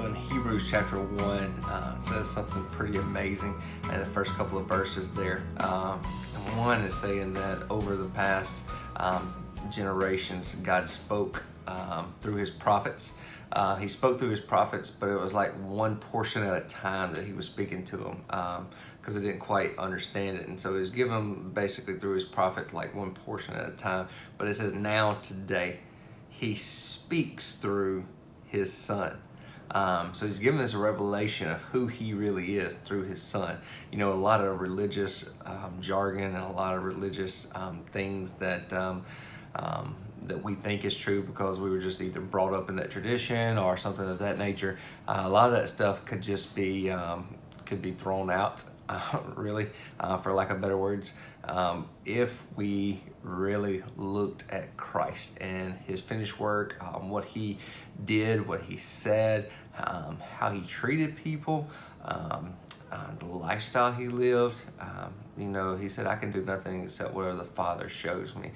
So in Hebrews chapter 1, it says something pretty amazing in the first couple of verses there. And one is saying that over the past generations, God spoke through his prophets. He spoke through his prophets, but it was like one portion at a time that he was speaking to them because they didn't quite understand it. And so he was giving them basically through his prophet like one portion at a time. But it says now today, he speaks through his son. So he's given us a revelation of who he really is through his son. You know, a lot of religious jargon and a lot of religious things that that we think is true because we were just either brought up in that tradition or something of that nature. A lot of that stuff could just be could be thrown out, really, for lack of better words, if we really looked at Christ and his finished work, what he did, what he said, how he treated people, the lifestyle he lived. You know, he said, I can do nothing except whatever the Father shows me.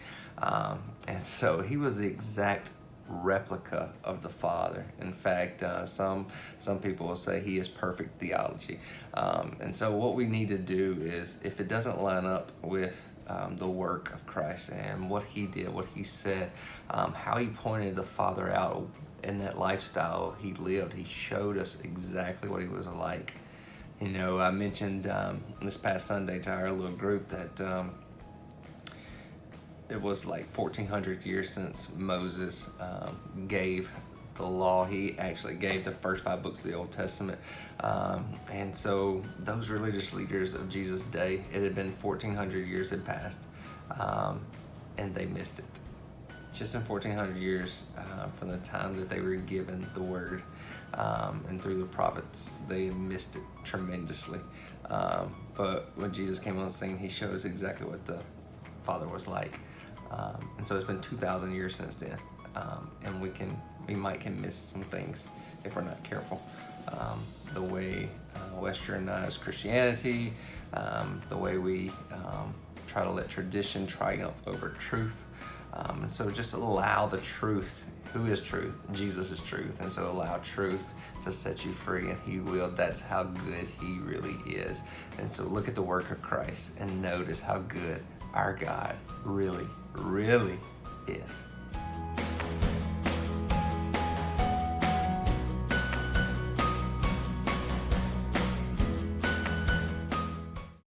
And so he was the exact replica of the Father. In fact, some people will say he is perfect theology. And so what we need to do is, if it doesn't line up with the work of Christ and what he did, what he said, how he pointed the Father out in that lifestyle he lived, he showed us exactly what he was like. You know, I mentioned this past Sunday to our little group that it was like 1,400 years since Moses gave the law. He actually gave the first 5 books of the Old Testament. And so those religious leaders of Jesus' day, it had been 1,400 years had passed, and they missed it. Just in 1,400 years from the time that they were given the word and through the prophets, they missed it tremendously. But when Jesus came on the scene, he showed us exactly what the Father was like. And so it's been 2,000 years since then. And we might miss some things if we're not careful. The way westernized Christianity, the way we try to let tradition triumph over truth. And so just allow the truth. Who is truth? Jesus is truth. And so allow truth to set you free, and he will. That's how good he really is. And so look at the work of Christ and notice how good our God really, really is.